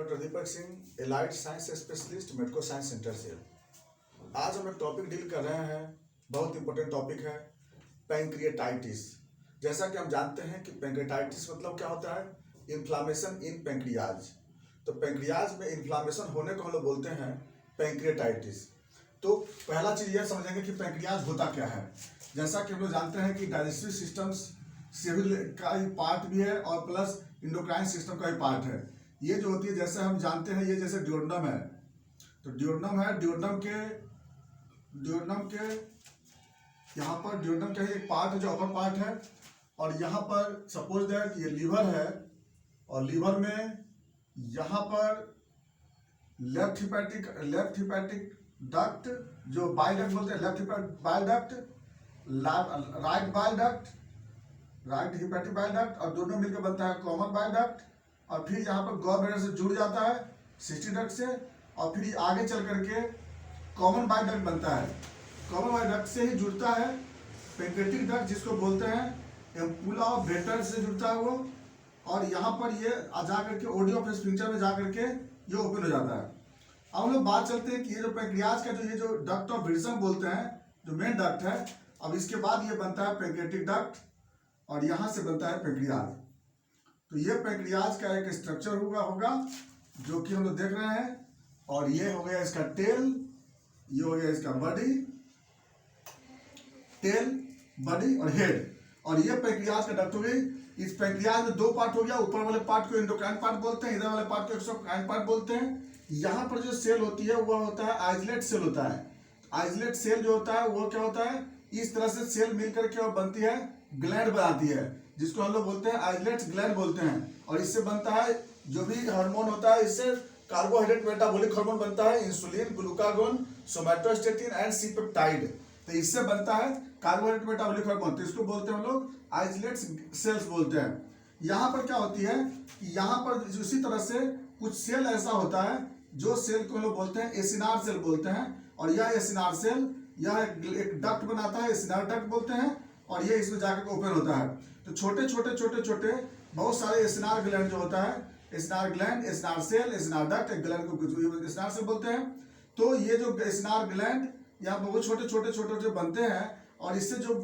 Doctor Deepak Singh, allied science specialist, medico science centre से। आज हम एक टॉपिक डील कर रहे हैं, बहुत इंपॉर्टेंट टॉपिक है, पैंक्रिएटाइटिस। जैसा कि हम जानते हैं कि पैंक्रिएटाइटिस मतलब क्या होता है, इन्फ्लामेशन इन पैंक्रियाज। तो पैंक्रियाज में इन्फ्लामेशन होने को हम लोग बोलते हैं पैंक्रिएटाइटिस। तो पहला चीज़ यह समझेंगे कि पैंक्रियाज होता क्या है। जैसा कि हम लोग जानते हैं कि डाइजेस्टिव सिस्टम से भी का ही पार्ट भी है और प्लस इंडोक्राइन सिस्टम का ही पार्ट है। ये जो होती है, जैसे हम जानते हैं, ये जैसे ड्यूोडेनम है, तो ड्यूोडेनम है, ड्यूोडेनम के यहाँ पर ड्यूोडेनम का ही एक पार्ट है जो अपर पार्ट है। और यहाँ पर सपोज दैट ये लीवर है, और लीवर में यहाँ पर लेफ्ट हिपैटिक डक्ट जो बाइल डक्ट बोलते हैं, left bile duct, right hepatic bile duct, और दोनों मिलकर बनता है कॉमन बाइल डक्ट। और फिर यहाँ पर गॉल ब्लैडर से जुड़ जाता है सिस्टिक डक्ट से, और फिर आगे चल करके कॉमन बाइल डक्ट बनता है। कॉमन बाइल डक्ट से ही जुड़ता है पैंक्रियाटिक डक्ट, जिसको बोलते हैं एम्पुला ऑफ वेटर से जुड़ता है वो, और यहाँ पर ये जा करके ओडी ऑफ स्फिंक्टर में जा करके ये ओपन हो जाता है। अब हम लोग बात चलते हैं कि ये जो पैंक्रियाज का जो डक्ट ऑफ विल्सन बोलते हैं, जो मेन डक्ट है, अब इसके बाद ये बनता है पैंक्रियाटिक डक्ट, और यहाँ से बनता है पैंक्रियाज। तो ये पैंक्रियाज का एक स्ट्रक्चर होगा जो कि हम लोग देख रहे हैं। और ये हो गया इसका टेल, ये हो गया इसका बॉडी, टेल, बॉडी और हेड। और ये पैंक्रियाज का डक्ट हो गई। इस पैंक्रियाज में दो पार्ट हो गया, ऊपर वाले पार्ट को एंडोक्राइन पार्ट बोलते हैं, इधर वाले पार्ट को एक्सोक्राइन पार्ट बोलते हैं। यहाँ पर जो सेल होती है वह होता है आइसोलेट सेल होता है। आइसोलेट सेल जो होता है वो क्या होता है, इस तरह से सेल मिलकर के और बनती है, ग्लैंड बनाती है, जिसको हम लोग बोलते हैं आइसोलेट ग्लैंड बोलते हैं। और इससे बनता है जो भी हार्मोन होता है, इससे कार्बोहाइड्रेट मेटाबॉलिक हार्मोन बनता है, insulin, glucagon, somatostatin and C peptide. तो इससे बनता है कार्बोहाइड्रेट मेटाबॉलिक हार्मोन। तो इसको बोलते हैं हम लोग आइसोलेट सेल्स बोलते हैं। यहाँ पर क्या होती है कि यहाँ पर उसी तरह से कुछ सेल ऐसा होता है जो सेल को हम लोग बोलते हैं एसिनार सेल बोलते हैं। और यह एसिनार सेल यह एक डक्ट बनाता है, एसिनार डक्ट बोलते हैं, और ये इसमें जाकर ओपन होता है। तो छोटे छोटे बहुत सारे एसिनार ग्लैंड जो होता है, acinar gland, acinar cell, acinar duct, एक ग्लैंड को एसिनार सेल बोलते हैं। तो ये जो एसिनार ग्लैंड यहाँ बहुत छोटे बनते हैं, और इससे जो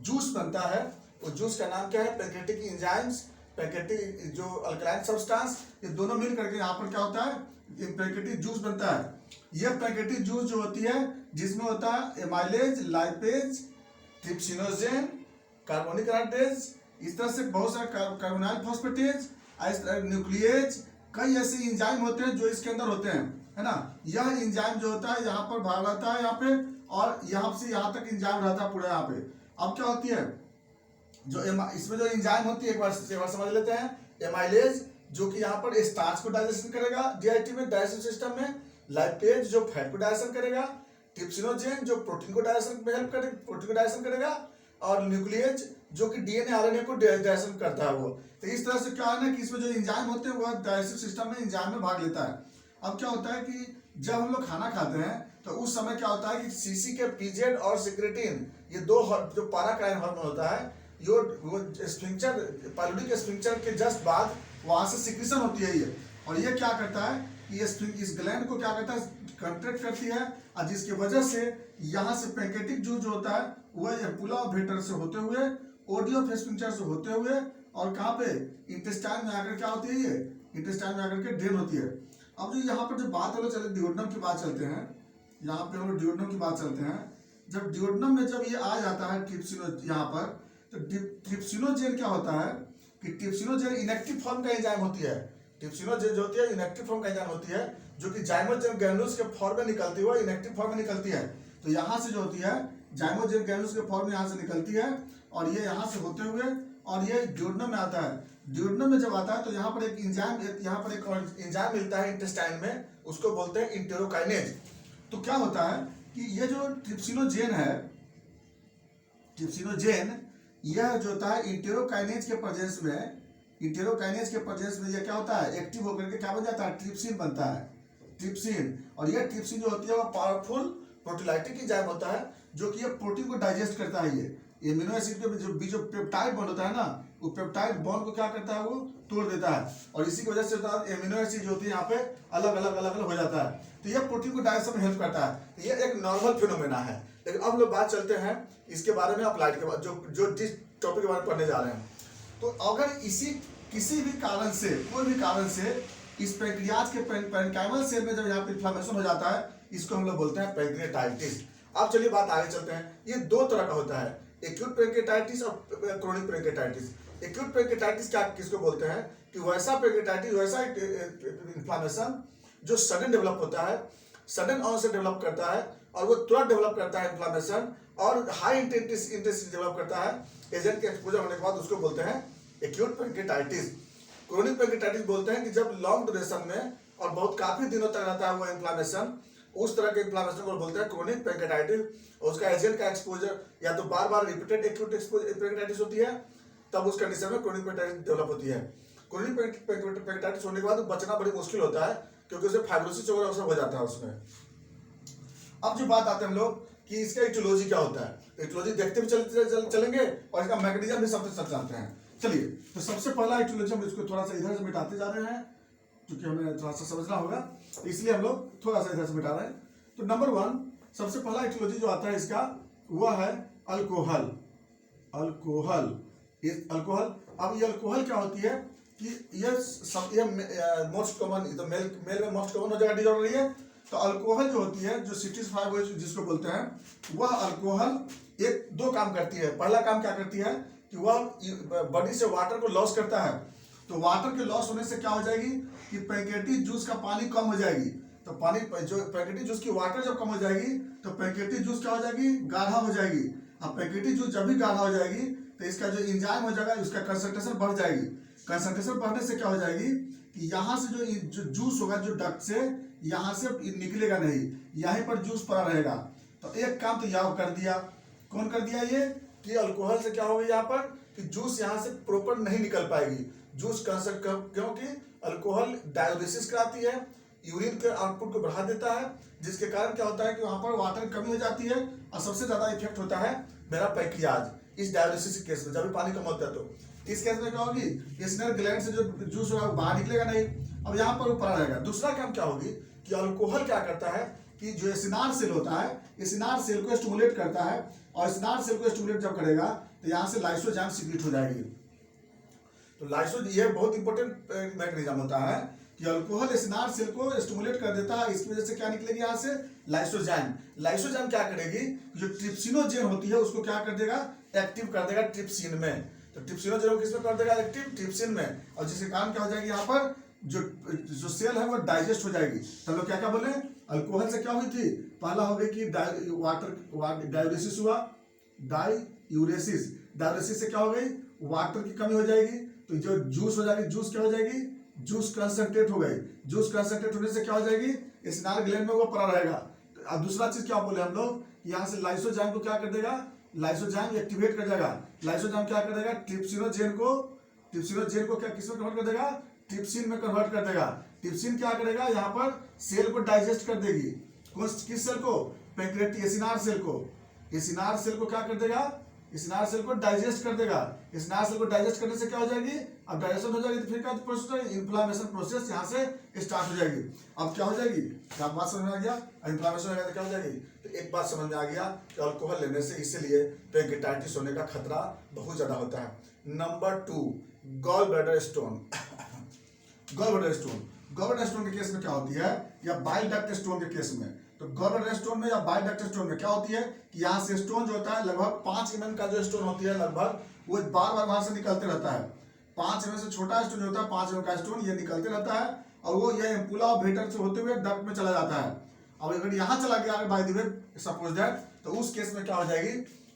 जूस बनता है, वो जूस का नाम क्या है, पैंक्रियाटिक एंजाइम्स, पैंक्रियाटिक जो अल्कलाइन सब्सटेंस, ये दोनों मिल करके यहाँ पर क्या होता है, पैंक्रियाटिक जूस बनता है। ये पैंक्रियाटिक जूस जो होती है, जिसमें होता है एमाइलेज, लाइपेज, ट्रिप्सिनोजेन, कार्बोनिक एसिडेज, इस तरह से बहुत सारे कार्बोनाइल फॉस्फेटेज, न्यूक्लिएज, कई ऐसे एंजाइम होते हैं जो इसके अंदर होते हैं, है ना। यह एंजाइम जो होता है यहाँ पर भाग रहता है यहाँ पे, और यहाँ से यहाँ तक एंजाइम रहता है पूरा यहाँ पे। अब क्या होती है, जो इसमें जो एंजाइम होती है, एक बार समझ लेते हैं। एमाइलेज जो कि यहाँ पर स्टार्च को डाइजेशन करेगा डीआईटी में, डाइजेस्टिव सिस्टम में। लाइपेज जो फैट को डाइजेशन करेगा। ट्रिप्सिनोजेन जो प्रोटीन को डाइजेशन में हेल्प करेगा, प्रोटीन को डाइजेशन करेगा। और न्यूक्लिएज जो कि डीएनए आरएनए को डाइजेशन करता है वो। तो इस तरह से क्या है ना कि इसमें जो एंजाइम होते हैं वह डाइजेस्टिव सिस्टम में एंजाइम में भाग लेता है। अब क्या होता है कि जब हम लोग खाना खाते हैं तो उस समय क्या होता है कि सीसी के पीजेड और सिक्रेटिन, ये दो जो पैराक्राइन हार्मोन होता है, वो स्फिंक्टर, पाइलोडिक स्फिंक्टर के जस्ट बाद वहां से सिक्रीशन होती है ये। और ये क्या करता है कि ये इस ग्लैंड को क्या करता है, कंट्रैक्ट करती है, और जिसकी वजह से यहाँ से पैंक्रियाटिक जूस जो होता है वह एम्पुला ऑफ वेटर से होते हुए, ओडी ऑफ स्फिंक्टर से होते हुए, और कहाँ पे, इंटेस्टाइन में आकर क्या होती है, ये इंटेस्टाइन में आकर के ड्रेन होती है। अब जो यहाँ पर जो बात हम लोग चलते ड्यूोडेनम की बात चलते हैं, यहाँ पे हम लोग ड्यूोडेनम की बात चलते हैं। जब ड्यूोडेनम में जब ये आ जाता है ट्रिप्सिनो यहाँ पर, तो ट्रिप्सिनोजेन क्या होता है कि ट्रिप्सिनोजेन इनएक्टिव फॉर्म का एंजाइम होती है। ट्रिप्सिनोजेन जो होती है इनएक्टिव फॉर्म का एंजाइम होती है, जो कि जाइमोजेन ग्रैन्युल्स के फॉर्म में निकलती है, इनएक्टिव फॉर्म में निकलती है। तो यहाँ से जो होती है जाइमोजेन ग्रैन्युल्स के फॉर्म में यहाँ से निकलती है, और ये यहाँ से होते हुए और ये ड्यूोडेनम में आता है। ड्यूोडेनम में जब आता है तो यहाँ पर एक एंजाइम, यहाँ पर एक एंजाइम मिलता है इंटेस्टाइन में, उसको बोलते हैं इंटेरोकाइनेज। तो क्या होता है कि ये जो ट्रिप्सिनोजेन है, ट्रिप्सिनोजेन यह जो होता है इंटेरोकाइनेज के प्रेजेंस में, ये क्या होता है, एक्टिव होकर के क्या बन जाता है, ट्रिप्सिन बनता है, ट्रिप्सिन। और यह ट्रिप्सिन जो होती है वो पावरफुल प्रोटीलाइटिक एंजाइम होता है, जो कि ये प्रोटीन को डाइजेस्ट करता है। एमिनो एसिड के जो पेप्टाइड बॉन्ड होता है ना, वो पेप्टाइड बॉन्ड को क्या करता है, वो तोड़ देता है, और इसी की वजह से एमिनो एसिड जो होती है यहाँ पे अलग अलग अलग अलग हो जाता है। तो ये प्रोटीन को डाइजेशन में हेल्प करता है। ये एक नॉर्मल फिनोमेना है। लेकिन अब लोग बात चलते हैं इसके बारे में अप्लाइड के बाद, जो जिस टॉपिक के बारे में पढ़ने जा रहे हैं। तो अगर किसी भी कारण से, कोई भी कारण से इस पैंक्रियाज के पेरेन्काइमल सेल में जब यहाँ पे इन्फ्लेमेशन हो जाता है, इसको हम लोग बोलते हैं पैंक्रियाटाइटिस। अब चलिए बात आगे चलते हैं। ये दो तरह का होता है, एक्यूट पैंक्रियाटाइटिस और क्रोनिक पैंक्रियाटाइटिस। एक्यूट पैंक्रियाटाइटिस क्या किसको बोलते हैं कि वैसा पैंक्रियाटाइटिस, वैसा इन्फ्लेमेशन जो सडन डेवलप होता है, सडन ऑनसेट डेवलप करता है, और वो तुरंत डेवलप करता है इन्फ्लेमेशन, और हाई इंटेंसिटी डेवलप करता है एजेंट के एक्सपोजर होने के बाद, उसको बोलते हैं एक्यूट पैंक्रियाटाइटिस। क्रोनिक पैंक्रियाटाइटिस बोलते हैं कि जब लॉन्ग ड्यूरेशन में और बहुत काफी दिनों तक रहता है वो इन्फ्लेमेशन, उस तरह के इन्फ्लेमेशन को बोलते हैं क्रोनिक पैंक्रियाटाइटिस। उसका एजेंट का एक्सपोजर या तो बार बार रिपीटेड एक्यूट पैंक्रियाटाइटिस होती है, तब उस कंडीशन में क्रोनिक पैंक्रियाटाइटिस डेवलप होती है। क्रोनिक पैंक्रियाटाइटिस होने के बाद बचना बड़ी मुश्किल होता है, क्योंकि उसे फाइब्रोसिस वगैरह सब हो जाता है उसमें। अब जो बात आते हैं हम लोग कि इसका इटियोलॉजी क्या होता है। इटियोलॉजी देखते भी चलेंगे और इसका मैकेनिज्म भी सबसे सब जानते हैं। चलिए, तो सबसे पहला इटियोलॉजी हम इसको थोड़ा सा इधर से मिटाते जा रहे हैं, क्योंकि हमें थोड़ा सा समझना होगा, इसलिए हम लोग थोड़ा सा इधर से मिटा रहे हैं। तो नंबर 1 सबसे पहला इटियोलॉजी जो आता है इसका, वह है अल्कोहल। Alcohol, alcohol. अब ये अल्कोहल क्या होती है कि ये मोस्ट कॉमन, तो मेल में मोस्ट कॉमन हो जाएगा डिजॉर्डर ये। तो अल्कोहल जो होती है, जो सिटिस जिसको बोलते हैं, वह अल्कोहल एक दो काम करती है। पहला काम क्या करती है कि वह बॉडी से वाटर को लॉस करता है। तो वाटर के लॉस होने से क्या हो जाएगी कि पैंक्रियाटिक जूस का पानी कम हो जाएगी। तो पानी जो पैंक्रियाटिक जूस की वाटर जब कम हो जाएगी, तो पैंक्रियाटिक जूस क्या हो जाएगी, गाढ़ा हो जाएगी। अब पैंक्रियाटिक जूस जब भी गाढ़ा हो जाएगी, तो इसका जो एंजाइम हो जाएगा, उसका कंसंट्रेशन बढ़ जाएगी। कंसंट्रेशन बढ़ने से क्या हो जाएगी कि यहाँ से जो जूस होगा, जो डक्ट से यहाँ से निकलेगा नहीं, यहीं पर जूस पड़ा रहेगा। तो एक काम तो यहाँ कर दिया, कौन कर दिया ये कि अल्कोहल से क्या होगा यहाँ पर कि जूस यहाँ से प्रॉपर नहीं निकल पाएगी। जूस कंसर्ट क्योंकि अल्कोहल डायलिसिस कराती है, यूरिन के आउटपुट को बढ़ा देता है, जिसके कारण क्या होता है कि वहां पर वाटर की कमी हो जाती है, और सबसे ज्यादा इफेक्ट होता है मेरा पैंक्रियाज इस डायलिसिस के केस में। जब भी पानी कम होता है तो इस केस में क्या होगी, स्नेल ग्लैंड से जो जूस होगा वो बाहर निकलेगा नहीं, अब यहाँ पर वो पड़ा रहेगा। दूसरा काम क्या होगी कि अल्कोहल क्या करता है कि जो एसिनार सेल होता है, एसिनार सेल को स्टिमुलेट करता है, और एसिनार सेल को स्टिमुलेट जब करेगा तो यहाँ से लाइसोजाइम सीक्रेट हो जाएगी। तो ये बहुत इंपॉर्टेंट मैकेनिज्म होता है कि अल्कोहल एसिनार सेल को स्टिमुलेट कर देता है। इसकी वजह से क्या निकलेगी यहाँ से, लाइसोजाइम। लाइसोजाइम क्या करेगी, जो ट्रिप्सिनोजेन होती है उसको क्या कर देगा, एक्टिव कर देगा ट्रिप्सिन में। तो ट्रिप्सिनोजेन को किसमें कर देगा, एक्टिव ट्रिप्सिन में, और जिसके कारण क्या हो जाएगी यहाँ पर जो सेल है वो डाइजेस्ट हो जाएगी। तो हम लोग क्या क्या बोले, अल्कोहल से क्या हुई थी, पहला हो गई कि डायूरेसिस हुआ, डायूरेसिस। डायूरेसिस से क्या हो गई, वाटर की कमी हो जाएगी, तो जो जूस हो जाएगी, जूस क्या हो जाएगी, जूस कंसंट्रेट हो गई। जूस कंसंट्रेट होने से क्या हो जाएगी, एसिनाल ग्लैंड में वो पड़ा रहेगा। अब दूसरा चीज क्या बोले हम लोग, यहाँ से लाइसोजाइम को क्या कर देगा, लाइसोजाइम एक्टिवेट कर जाएगा। लाइसोजाइम क्या कर देगा, ट्रिप्सिनोजेन को क्या किसमें कन्वर्ट कर देगा, ट्रिप्सिन में कन्वर्ट कर देगा। ट्रिप्सिन क्या करेगा, यहाँ पर सेल को डाइजेस्ट कर देगी। किस सेल को, पैंक्रियाटिक एसिनार सेल को। एसिनार सेल को क्या कर देगा, एसिनार सेल को डाइजेस्ट कर देगा। एसिनार सेल को डाइजेस्ट करने से क्या हो जाएगी, अब डाइजेशन हो जाएगी तो फिर क्या प्रोसेस होगा, इन्फ्लामेशन प्रोसेस यहाँ से स्टार्ट हो जाएगी। अब क्या हो जाएगी, क्या बात समझ में आ गया, इन्फ्लामेशन हो गया तो क्या हो जाएगी। तो एक बात समझ में आ गया कि अल्कोहल लेने से इसीलिए पैंक्रियाटाइटिस होने का खतरा बहुत ज्यादा होता है। Number 2 gall bladder stone. Gall bladder stone के केस में क्या होती है, या बाइल डक्ट स्टोन के केस में। तो गॉल ब्लैडर स्टोन में या बाइल डक्ट स्टोन में क्या होती है कि यहाँ से स्टोन जो होता है लगभग 5 mm का जो स्टोन होती है, लगभग वो बार बार वहां से निकलते रहता है। 5 mm से छोटा स्टोन जो होता है, 5 mm का स्टोन ये निकलते रहता है, और वो ये एम्पुला और भेटर से होते हुए डक्ट में चला जाता है। अब अगर यहाँ चला गया by the way suppose that, तो उस केस में क्या हो जाएगी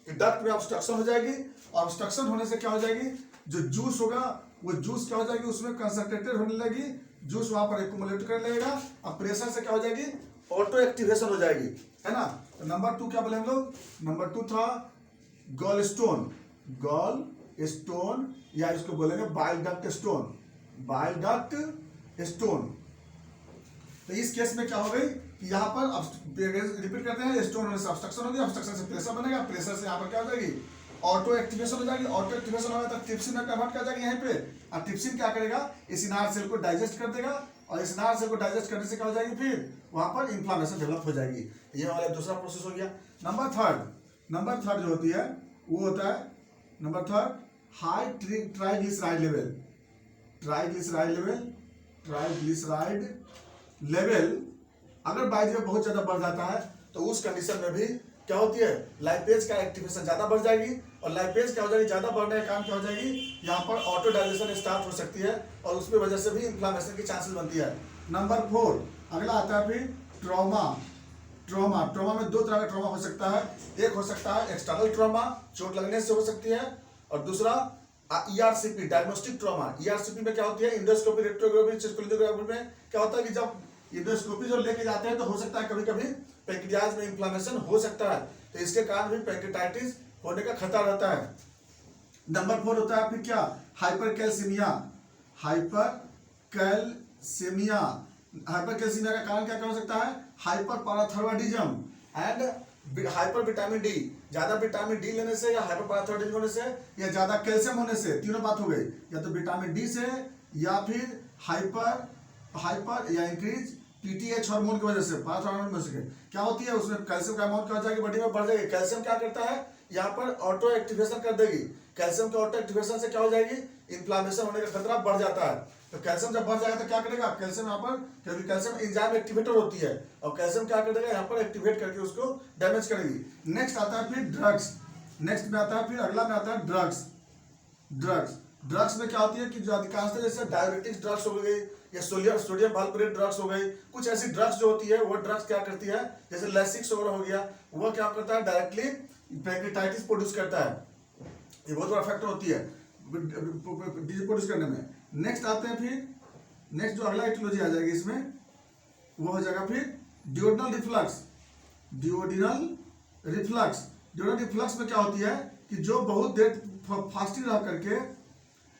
कि डक्ट में ऑब्स्ट्रक्शन हो जाएगी, और ऑब्स्ट्रक्शन होने से क्या हो जाएगी, जो जूस होगा वो जूस क्या हो जाएगी, उसमें कंसंट्रेटेड होने लगी, जूस वहां पर एक्युमुलेट कर लेगा, और प्रेशर से क्या हो जाएगी, ऑटो एक्टिवेशन हो जाएगी, है ना। तो नंबर 2 क्या बोले हम लोग, नंबर 2 था गॉल स्टोन। गॉल स्टोन या इसको बोलेंगे bile duct stone, bile duct stone. तो इस केस में क्या हो गई कि यहाँ पर रिपीट करते हैं, स्टोन होने से ऑब्स्ट्रक्शन होगी, ऑब्स्ट्रक्शन से प्रेशर बनेगा, प्रेशर से यहाँ पर क्या हो जाएगी, ऑटो एक्टिवेशन हो जाएगी। ऑटो एक्टिवेशन होगा तो ट्रिप्सिन में कन्वर्ट कर जाएगी यहाँ पे, और ट्रिप्सिन क्या करेगा, इस इनार सेल को डाइजेस्ट कर देगा, और इस इनार सेल को डाइजेस्ट करने से क्या हो जाएगी, फिर वहां पर इन्फ्लामेशन डेवलप हो जाएगी। ये वाला दूसरा प्रोसेस हो गया। नंबर थर्ड जो होती है वो होता है number third high triglyceride level. Triglyceride level अगर बाय द वे बहुत ज्यादा बढ़ जाता है तो उस कंडीशन में भी क्या होती है, लाइपेज का एक्टिवेशन ज्यादा बढ़ जाएगी, और लाइपेज क्या हो जाएगी, ज्यादा बढ़ने का काम क्या हो जाएगी, यहाँ पर ऑटो डाइजेशन स्टार्ट हो सकती है, और उसकी वजह से भी इन्फ्लामेशन की चांसेस बनती है। नंबर 4 अगला आता है फिर ट्रॉमा में दो तरह का ट्रॉमा हो सकता है। एक हो सकता है एक्सटर्नल ट्रॉमा, चोट लगने से हो सकती है, और दूसरा ERCP डायग्नोस्टिक ट्रॉमा। ERCP में क्या होती है, इंडोस्कोपी रेट्रोग्राफी सिस्टोग्राफी में क्या होता है कि जब इंडोस्कोपी जो लेके जाते हैं तो हो सकता है कभी कभी पैंक्रियाज में इन्फ्लामेशन हो सकता है, तो इसके कारण भी पैंक्रेटाइटिस होने का खतरा रहता है। नंबर 4 होता है फिर क्या, हाइपरकैल्सीमिया का कारण क्या हो सकता है, हाइपरपैराथायरॉयडिज्म एंड हाइपर विटामिन डी। ज्यादा विटामिन डी लेने से या हाइपरपैराथायरॉयडिज्म होने से या ज्यादा कैल्शियम होने से, तीनों बात हो गई, या तो विटामिन डी से या फिर हाइपर या इंक्रीज PTH हार्मोन की वजह से, पैराथायरॉयड में से क्या होती है, उसमें कैल्शियम का अमाउंट क्या हो जाएगी, बॉडी में बढ़ जाएगी। कैल्शियम क्या करता है, यहाँ पर ऑटो एक्टिवेशन कर देगी। कैल्शियम के ऑटो एक्टिवेशन से क्या हो जाएगी, इन्फ्लामेशन होने का खतरा बढ़ जाता है। तो कैल्शियम जब बढ़ जाएगा तो क्या करेगा, कैल्शियम यहाँ पर, क्योंकि कैल्शियम एंजाइम एक्टिवेटर होती है, और कैल्शियम क्या करेगा, यहाँ पर एक्टिवेट करके उसको डैमेज करेगी। नेक्स्ट आता है फिर ड्रग्स। नेक्स्ट में आता है फिर अगला में आता है ड्रग्स में क्या होती है कि जो अधिकांशतः जैसे डायबिटिक्स ड्रग्स हो गई या सोडियम वैल्प्रेट ड्रग्स हो गई, कुछ ऐसी ड्रग्स जो होती है वो ड्रग्स क्या करती है, जैसे लेसिक्स वगैरह हो गया, वो क्या करता है, डायरेक्टली पैंक्रेटाइटिस प्रोड्यूस करता है। ये बहुत बड़ा फैक्टर होती है डिजीज प्रोड्यूस करने में। नेक्स्ट आते हैं फिर, नेक्स्ट जो अगला एटियोलॉजी आ जाएगी इसमें वो हो जाएगा फिर ड्यूओडेनल रिफ्लक्स में क्या होती है कि जो बहुत देर फास्टिंग रह करके,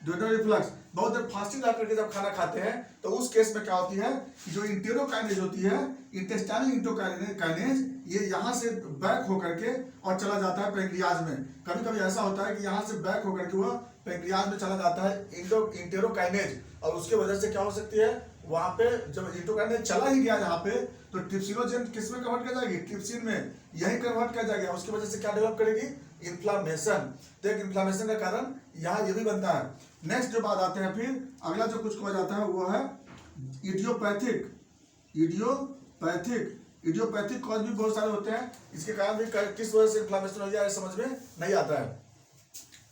ड्यूओडेनल रिफ्लक्स बहुत देर फास्टिंग रह करके जब खाना खाते हैं तो उस केस में क्या होती है, जो इंटेरोकाइनेज होती है, इंटेस्टाइनल इंटेरोकाइनेज, ये यहाँ से बैक होकर के और चला जाता है पैंक्रियाज में। कभी कभी ऐसा होता है कि यहाँ से बैक होकर के वह पैंक्रियाज में चला जाता है इंटेरोकाइनेज, और उसके वजह से क्या हो सकती है, वहां पे जब इंटेरोकाइनेज चला ही गया यहाँ पे तो ट्रिप्सिनोजेन किस में कन्वर्ट कर जाएगी, ट्रिप्सिन में यही कन्वर्ट कर जाएगी, उसकी वजह से क्या डेवलप करेगी, इन्फ्लामेशन। तो एक इन्फ्लामेशन का कारण यहाँ ये भी बनता है। नेक्स्ट जो बात आते हैं फिर अगला जो कुछ कहा जाता है वो है इडियोपैथिक कॉज भी बहुत सारे होते हैं, इसके कारण भी किस वजह से इन्फ्लामेशन हो जाए समझ में नहीं आता है।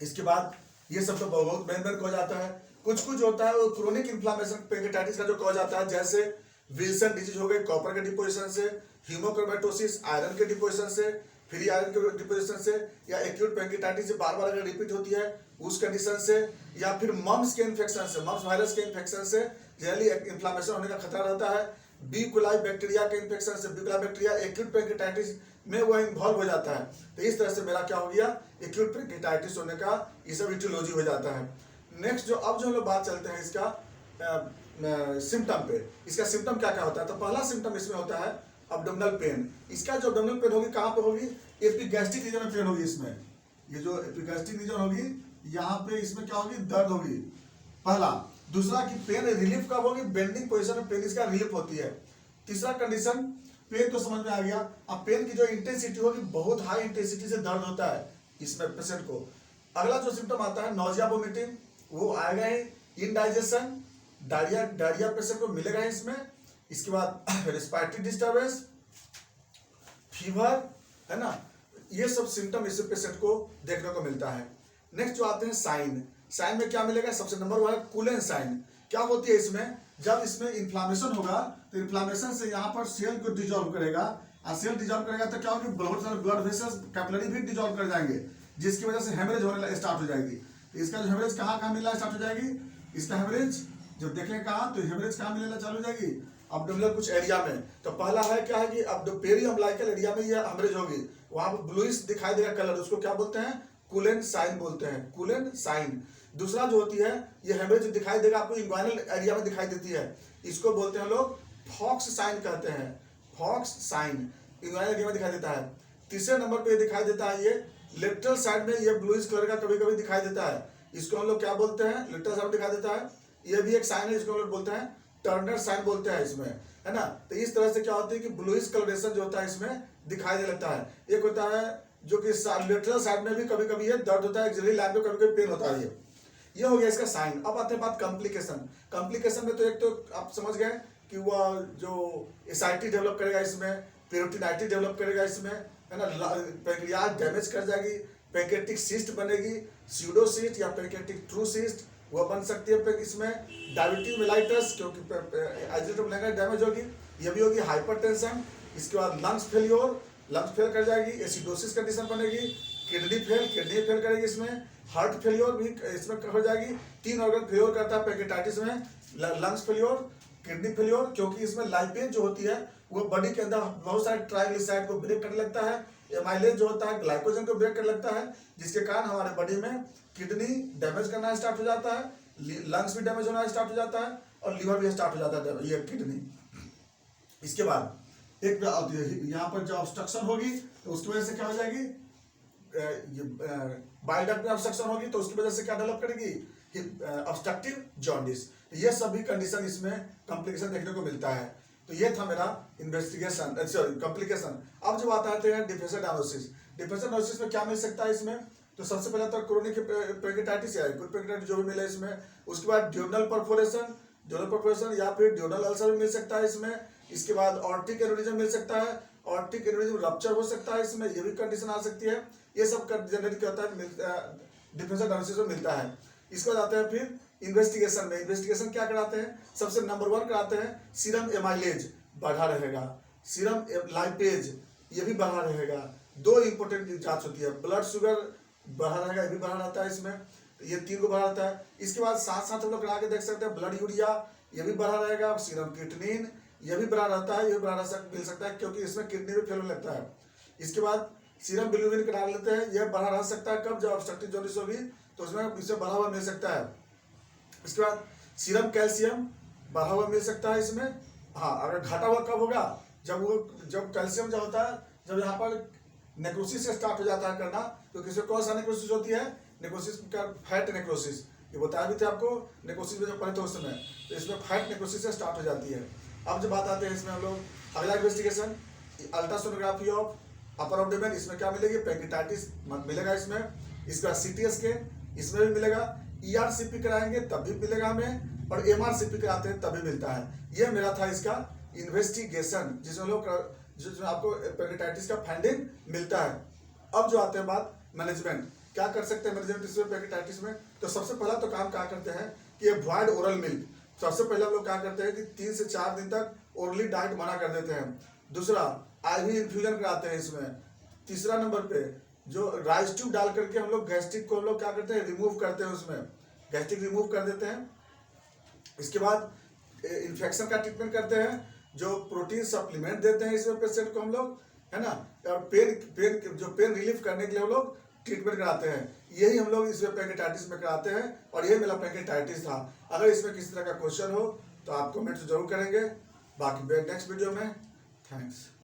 इसके बाद ये सब तो बहुत मेन कॉज आता है। कुछ होता है वो क्रोनिक इन्फ्लामेशन पैंक्रेटाइटिस का जो कॉज आता है, जैसे विल्सन डिजीज हो गई कॉपर के डिपोजिशन से, हीमोक्रोमेटोसिस आयरन के डिपोजिशन से, फ्री आयरन के डिपोजिशन से, या एक्यूट पैंक्रेटाइटिस बार बार अगर रिपीट होती है उस कंडीशन से, या फिर मम्स के इन्फेक्शन से, मम्स वायरस के इन्फेक्शन से जनरली इन्फ्लामेशन होने का खतरा रहता है। बी कोलाई बैक्टीरिया के इन्फेक्शन से, B coli bacteria acute pancreatitis में वह इन्वॉल्व हो जाता है। तो इस तरह से मेरा क्या हो गया, एक्यूट पैंक्रेटाइटिस होने का ये सब इटियोलॉजी हो जाता है। नेक्स्ट जो अब जो हम लोग बात चलते हैं इसका सिम्टम पे, इसका सिम्टम क्या क्या होता है। तो पहला सिम्टम इसमें होता है अब्डोमिनल पेन। इसका जो अब्डोमिनल पेन होगी कहाँ पे होगी, एपिगैस्ट्रिक रीजन में पेन होगी। इसमें ये जो एपिगैस्ट्रिक रीजन होगी यहाँ पे इसमें क्या होगी, दर्द होगी पहला। दूसरा कि पेन रिलीफ कब होगी, बेंडिंग पोजीशन में पेन इसका रिलीफ होती है। तीसरा कंडीशन, पेन तो समझ में आ गया, अब पेन की जो इंटेंसिटी होगी बहुत हाई इंटेंसिटी से दर्द होता है इसमें पेशेंट को। अगला जो सिम्टम आता है नोजिया वोमिटिंग, वो आएगा ही, इनडाइजेशन, डायरिया पेशेंट को मिलेगा इसमें। इसके बाद रेस्पिरेटरी डिस्टर्बेंस, फीवर, है ना, ये सब सिम्टम इस पेशेंट को देखने को मिलता है। नेक्स्ट जो आते हैं साइन में क्या मिलेगा, सबसे नंबर 1 है कूलेन साइन। क्या होती है इसमें, जब इसमें इन्फ्लामेशन होगा तो इन्फ्लामेशन से यहाँ पर सेल को डिजॉल्व करेगा, और सेल डिजॉल्व करेगा तो क्या होगी, बहुत सारे ब्लड वेसल्स कैपिलरी भी डिजॉल्व कर जाएंगे, जिसकी वजह से हेमरेज होने स्टार्ट हो जाएगी। तो इसका जो हेमरेज कहाँ मिलना स्टार्ट हो जाएगी, इसका हेमरेज जब देखें कहाँ, तो हेमरेज कहाँ मिलना चालू हो जाएगी, अब्डोमिनल कुछ एरिया में। तो पहला है क्या है कि अब पेरी अम्बलाइकल एरिया में ये हेमरेज होगी, वहां पर ब्लूइश दिखाई देगा कलर, उसको क्या बोलते हैं, कूलेन साइन बोलते हैं, कूलेन साइन। दूसरा जो होती है ये हेमरेज दिखाई देगा आपको इंग्वाइनल एरिया में दिखाई देती है, इसको बोलते हैं लोग फॉक्स साइन कहते हैं, फॉक्स साइन इंग्वाइनल एरिया में दिखाई देता है। तीसरे नंबर पे दिखाई देता है लेटरल साइड में ये ब्लूइश कलर का कभी कभी दिखाई देता है, इसको हम लोग क्या बोलते हैं, लेटरल साइड दिखाई देता है। ये भी एक साइन है, इसको हम लोग बोलते हैं टर्नर साइन बोलते हैं इसमें, है ना। तो इस तरह से क्या होता है कि ब्लूइश कलरेशन जो होता है इसमें दिखाई दे लेता है। एक होता है जो कि लेटरल साइड में भी कभी कभी ये दर्द होता है, एक्सिलरी लाइन में कभी कभी पेन होता है। ये हो गया इसका साइन। अब आते हैं बात कॉम्प्लिकेशन। कॉम्प्लिकेशन में तो एक तो आप समझ गए कि वह जो एसाइटी डेवलप करेगा इसमें, पेरिटोनाइटिस डेवलप करेगा इसमें, है ना, पैंक्रियाज डैमेज कर जाएगी, पैंक्रेटिक सिस्ट बनेगी, स्यूडोसिस्ट या पैंक्रेटिक ट्रू सिस्ट वह बन सकती है इसमें, डायबिटीज मेलाइटस क्योंकि आइसोटोप डैमेज होगी, ये भी होगी, हाइपरटेंशन, इसके बाद लंग्स फेलियोर, लंग्स फेल कर जाएगी, एसिडोसिस कंडीशन बनेगी, किडनी फेल करेगी इसमें, हार्ट फेलियोर भी इसमें हो जाएगी। 3 ऑर्गन फेलियोर करता है पैंक्रेटाइटिस में, लंग्स फेलियोर, किडनी फेलियोर, क्योंकि इसमें लाइपेज जो होती है वो बॉडी के अंदर बहुत सारे ट्राइग्लिसराइड को ब्रेक करने लगता है, एमाइलेज जो होता है ग्लाइकोजन को ब्रेक करने लगता है, जिसके कारण हमारे बॉडी में किडनी डैमेज करना स्टार्ट हो जाता है, लंग्स भी डैमेज होना स्टार्ट हो जाता है और लिवर भी स्टार्ट हो जाता है, ये किडनी। इसके बाद एक यहाँ पर जो ऑब्स्ट्रक्शन होगी तो उसकी वजह से क्या हो जाएगी, बाइल डक्ट में ऑब्स्ट्रक्शन होगी तो उसकी वजह से क्या डेवलप करेगी, ऑब्स्ट्रक्टिव जॉन्डिस। ये सभी कंडीशन इसमें कॉम्प्लिकेशन देखने को मिलता है। तो ये था मेरा इन्वेस्टिगेशन, सॉरी कॉम्प्लिकेशन। अब जब आता है डिफरेंशियल डायग्नोसिस। डिफरेंशियल डायग्नोसिस में क्या मिल सकता है इसमें, तो सबसे पहले तो क्रोनिक पैंक्रेटाइटिस या एक्यूट पैंक्रेटाइटिस जो भी मिले इसमें, उसके बाद ड्यूरल परफोरेशन या फिर ड्यूरल अल्सर भी मिल सकता है इसमें, इसके बाद ऑर्टिक एन्युरिज्म मिल सकता है, ऑर्टिक एन्युरिज्म रप्चर हो सकता है इसमें, ये भी कंडीशन आ सकती है। ये सब जनरली क्या होता है डिफरेंशियल डायग्नोसिस में मिलता है। इसके बाद आते हैं फिर इन्वेस्टिगेशन में। इन्वेस्टिगेशन क्या कराते हैं, सबसे नंबर 1 कराते हैं सीरम एमाइलेज बढ़ा रहेगा, सीरम लाइपेज ये भी बढ़ा रहेगा। 2 इंपॉर्टेंट जांच होती है, ब्लड शुगर बढ़ा रहेगा, ये भी बढ़ा रहता है इसमें, ये 3 को बढ़ा रहता है। इसके बाद साथ साथ हम लोग करा के देख सकते हैं ब्लड यूरिया ये भी बढ़ा रहेगा, सीरम क्रिएटिनिन ये भी बढ़ा रहता है, ये बढ़ा मिल सकता है क्योंकि इसमें किडनी भी फेल लगता है। इसके बाद सीरम बिलिरुबिन करा लेते हैं, यह बढ़ा रह सकता है कब, जब ऑब्स्ट्रक्टिव जॉन्डिस होगी तो उसमें इससे बढ़ा हुआ मिल सकता है। इसके बाद सीरम कैल्शियम बढ़ा हुआ मिल सकता है इसमें। हाँ, अगर घटा हुआ कब होगा, जब कैल्शियम जो होता है, जब यहाँ पर नेक्रोसिस से स्टार्ट हो जाता है करना, क्योंकि इसमें कौन सा नेक्रोसिस होती है, नेक्रोसिस का फैट नेक्रोसिस, ये बताया भी थे आपको नेक्रोसिस में जब पढ़े थे उस समय, तो इसमें फैट नेक्रोसिस से स्टार्ट हो जाती है। अब जब बात आते हैं इसमें हम लोग अगला investigation ultrasonography of upper abdomen, इसमें क्या मिलेगी, पैंक्रेटाइटिस मिलेगा इसमें। इसके बाद सीटी स्कैन इसमें भी मिलेगा, ERCP कराएंगे तब भी मिलेगा हमें, और MRCP कराते हैं तभी मिलता है। ये मेरा था इसका इन्वेस्टिगेशन, जिसमें लोग जिसमें आपको पैंक्रेटाइटिस का फाइंडिंग मिलता है। अब जो आते हैं बात मैनेजमेंट, क्या कर सकते हैं मैनेजमेंट इसमें पैंक्रेटाइटिस में, तो सबसे पहला तो काम क्या करते हैं कि अवॉइड ओरल मिल्क। सबसे पहले हम लोग क्या करते हैं कि 3 से 4 दिन तक ओरली डाइट मना कर देते हैं। दूसरा, IV इन्फ्यूजन कराते हैं इसमें। तीसरा नंबर पे जो राइस ट्यूब डाल करके हम लोग गैस्ट्रिक को हम लोग क्या करते हैं, रिमूव करते हैं, उसमें गैस्ट्रिक रिमूव कर देते हैं। इसके बाद इन्फेक्शन का ट्रीटमेंट करते हैं, जो प्रोटीन सप्लीमेंट देते हैं इसमें पेशेंट को हम लोग, है ना, और पेन रिलीफ करने के लिए हम लोग ट्रीटमेंट कराते हैं। यही हम लोग इसमें पैंक्रेटाइटिस में कराते हैं, और ये मेरा पैंक्रेटाइटिस था। अगर इसमें किसी तरह का क्वेश्चन हो तो आप कमेंट जरूर करेंगे, बाकी नेक्स्ट वीडियो में। थैंक्स।